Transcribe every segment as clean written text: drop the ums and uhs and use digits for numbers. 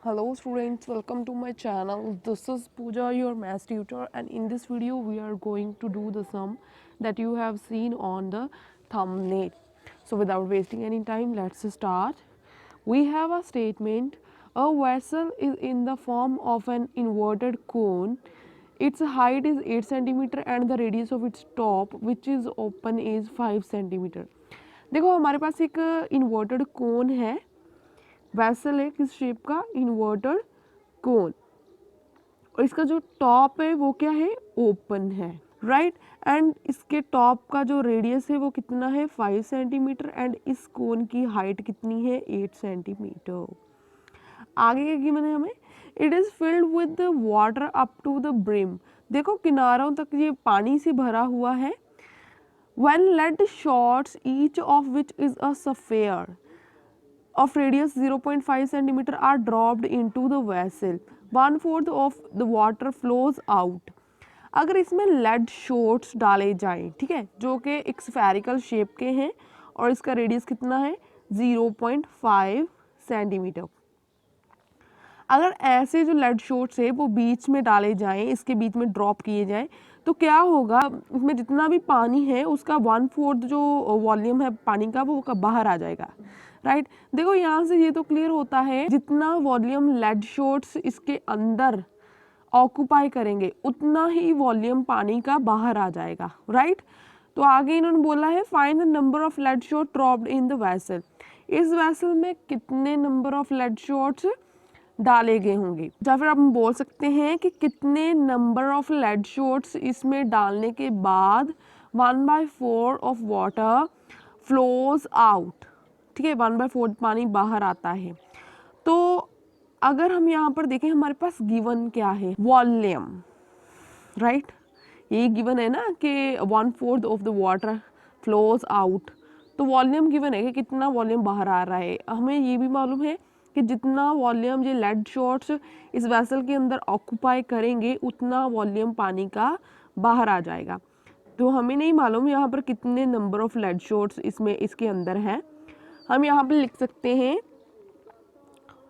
Hello students, welcome to my channel. This is Pooja, your math tutor, and in this video we are going to do the sum that you have seen on the thumbnail. So without wasting any time, let's start. We have a statement: a vessel is in the form of an inverted cone. Its height is 8 cm and the radius of its top, which is open, is 5 cm. देखो हमारे पास एक inverted कोन है, vessel है किस shape का, inverted कोन, और इसका जो टॉप है वो क्या है, ओपन है, राइट। एंड इसके टॉप का जो रेडियस है वो कितना है, 5 सेंटीमीटर, एंड इस कोन की हाइट कितनी है, 8 सेंटीमीटर। आगे क्या गिवन है हमें, it is filled with water up to the brim. देखो किनारों तक ये पानी से भरा हुआ है। When lead shots, each of which is a sphere of radius 0.5 centimeter are dropped into the vessel, 1/4 of the water flows out. अगर इसमें लेड शॉट्स डाले जाएं, ठीक है, जो कि एक स्फेरिकल शेप के हैं और इसका रेडियस कितना है, 0.5 सेंटीमीटर। अगर ऐसे जो लेड शॉट्स है वो बीच में डाले जाएं, इसके बीच में ड्रॉप किए जाएं, तो क्या होगा, इसमें जितना भी पानी है उसका 1/4 जो वॉल्यूम है पानी का वो बाहर आ जाएगा, राइट। देखो यहाँ से ये तो क्लियर होता है, जितना वॉल्यूम लेड शॉट्स इसके अंदर ऑक्यूपाई करेंगे उतना ही वॉल्यूम पानी का बाहर आ जाएगा, राइट। तो आगे इन्होंने बोला है find the number of lead shot dropped in the vessel. इस वैसल में कितने नंबर ऑफ लेड शॉट्स डाले गए होंगे, या फिर हम बोल सकते हैं कि कितने नंबर ऑफ लेड शॉट्स इसमें डालने के बाद 1/4 ऑफ वाटर फ्लोज आउट, ठीक है, 1/4 पानी बाहर आता है। तो अगर हम यहाँ पर देखें, हमारे पास गिवन क्या है, वॉल्यूम, राइट। ये गिवन है ना कि 1/4 of the water flows out, तो वॉल्यूम गिवन है कि कितना वॉल्यूम बाहर आ रहा है। हमें ये भी मालूम है कि जितना वॉल्यूम ये लेड शॉट्स इस वेसल के अंदर ऑक्यूपाई करेंगे उतना वॉल्यूम पानी का बाहर आ जाएगा। तो हमें नहीं मालूम यहाँ पर कितने नंबर ऑफ लेड शॉट्स इसमें इसके अंदर हैं। हम यहाँ पर लिख सकते हैं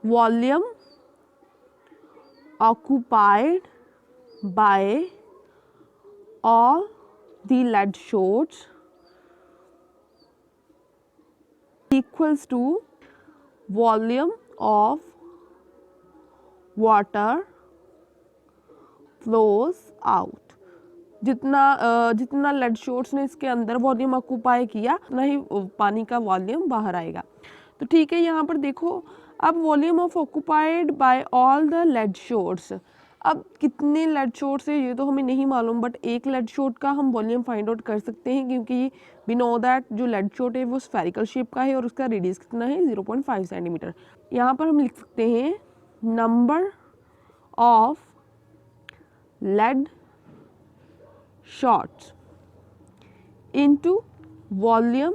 volume occupied by all the lead shots equals to volume of water flows out। जितना लेड शॉट्स ने इसके अंदर वॉल्यूम ऑक्यूपाई किया उतना ही पानी का वॉल्यूम बाहर आएगा। तो ठीक है, यहाँ पर देखो, अब volume of occupied by all the lead shots, अब कितने लेड शॉट्स है ये तो हमें नहीं मालूम, बट एक लेड शॉट का हम वॉल्यूम फाइंड आउट कर सकते हैं, क्योंकि वी नो दैट जो लेड शॉट है वो स्फेरिकल शेप का है और उसका रेडियस कितना है, 0.5 सेंटीमीटर। यहाँ पर हम लिख सकते हैं number of lead shots into volume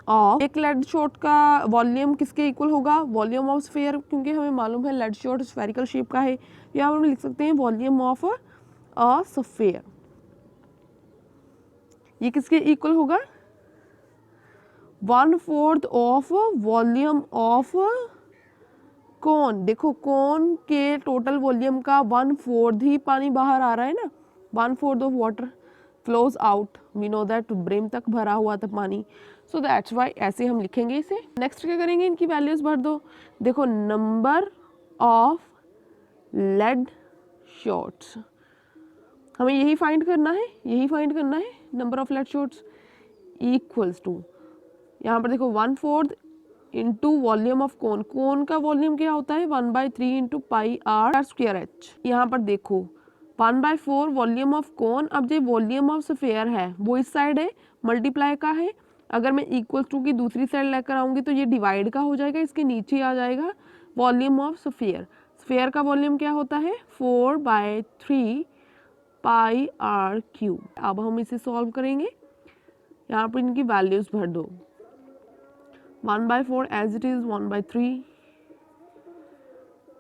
of, एक लेड शॉट का वॉल्यूम किसके इक्वल होगा, वॉल्यूम ऑफ स्फीयर, क्योंकि हमें मालूम है लेड शॉट स्फेरिकल शेप का है। यहाँ पर हम लिख सकते हैं वॉल्यूम ऑफ अ स्फीयर, ये किसके इक्वल होगा, 1/4 ऑफ वॉल्यूम ऑफ कोन। देखो कोन के टोटल वॉल्यूम का 1/4 ही पानी बाहर आ रहा है ना, 1/4 of water flows out, we know that brim तक भरा हुआ था पानी, सो दैट्स वाई ऐसे हम लिखेंगे इसे। नेक्स्ट क्या करेंगे, इनकी वैल्यूज भर दो। देखो नंबर ऑफ लेड शॉट्स, हमें यही फाइंड करना है, number of lead shots equals to, यहाँ पर देखो 1/4 into volume of cone, cone का वॉल्यूम क्या होता है, 1/3 into pi R square H. यहाँ पर देखो 1/4 वॉल्यूम ऑफ कोन, अब जो वॉल्यूम ऑफ स्फीयर है वो इस साइड है, मल्टीप्लाई का है, अगर मैं इक्वल टू की दूसरी साइड लेकर आऊंगी तो ये डिवाइड का हो जाएगा, इसके नीचे आ जाएगा वॉल्यूम ऑफ स्फीयर। स्फीयर का वॉल्यूम क्या होता है, 4/3 पाई आर क्यूब। अब हम इसे सॉल्व करेंगे, यहाँ पर इनकी वैल्यूज भर दो, 1/4 एज इट इज 1/3,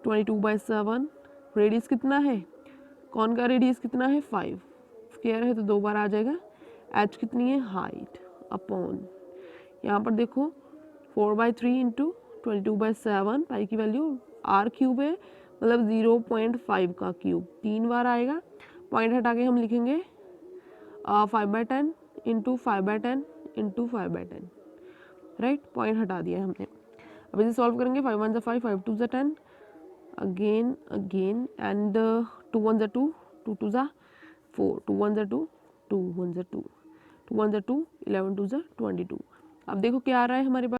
22/7, रेडियस कितना है, कौन का रेडियस कितना है, 5, स्क्वायर है तो 2 बार आ जाएगा, एच कितनी है, हाइट, अपॉन, यहाँ पर देखो 4/3 इंटू 22/7, पाई की वैल्यू आर क्यूब है मतलब 0.5 का क्यूब 3 बार आएगा। पॉइंट हटा के हम लिखेंगे 5/10 इंटू 5/10 इंटू 5/10, राइट। पॉइंट हटा दिया हमने। अब इसे सॉल्व करेंगे। 5 1 5, 5 2 10, अगेन एंड 2 1 2, 2 2 4, 2 1 2, 2 1 2, 2 1 2, 11 2 22। अब देखो क्या आ रहा है हमारे पास।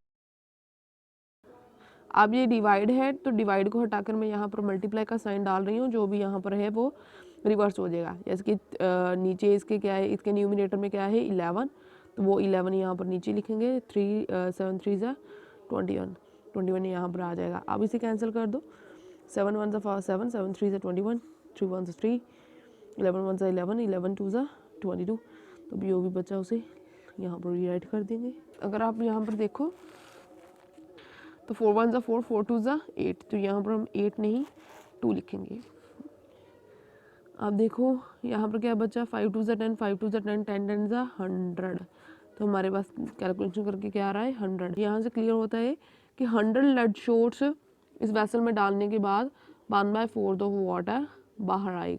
अब ये डिवाइड है तो डिवाइड को हटाकर मैं यहाँ पर मल्टीप्लाई का साइन डाल रही हूँ, जो भी यहाँ पर है वो रिवर्स हो जाएगा। जैसे कि नीचे इसके क्या है, इसके न्यूमिनेटर में क्या है 11, तो वो 11 यहाँ पर नीचे लिखेंगे। 7 3 21, 21 यहाँ पर आ जाएगा। अब इसे कैंसिल कर दो। 7 1 7, 7 3 21, 3 1 3, 11 1 11, 11 2 22। तो जो भी बचा उसे यहाँ पर रीराइट कर देंगे। अगर आप यहाँ पर देखो तो 4 1 4, 4 2 8, तो यहाँ पर हम 8 नहीं 2 लिखेंगे। अब देखो यहाँ पर क्या बचा, 5 2 10, 5 2 10, 10 10 100। तो हमारे पास कैलकुलेशन करके क्या आ रहा है 100। यहाँ से क्लियर होता है कि 100 लेड शॉट्स इस वेसल में डालने के बाद 1/4 ऑफ वाटर बाहर आएगा।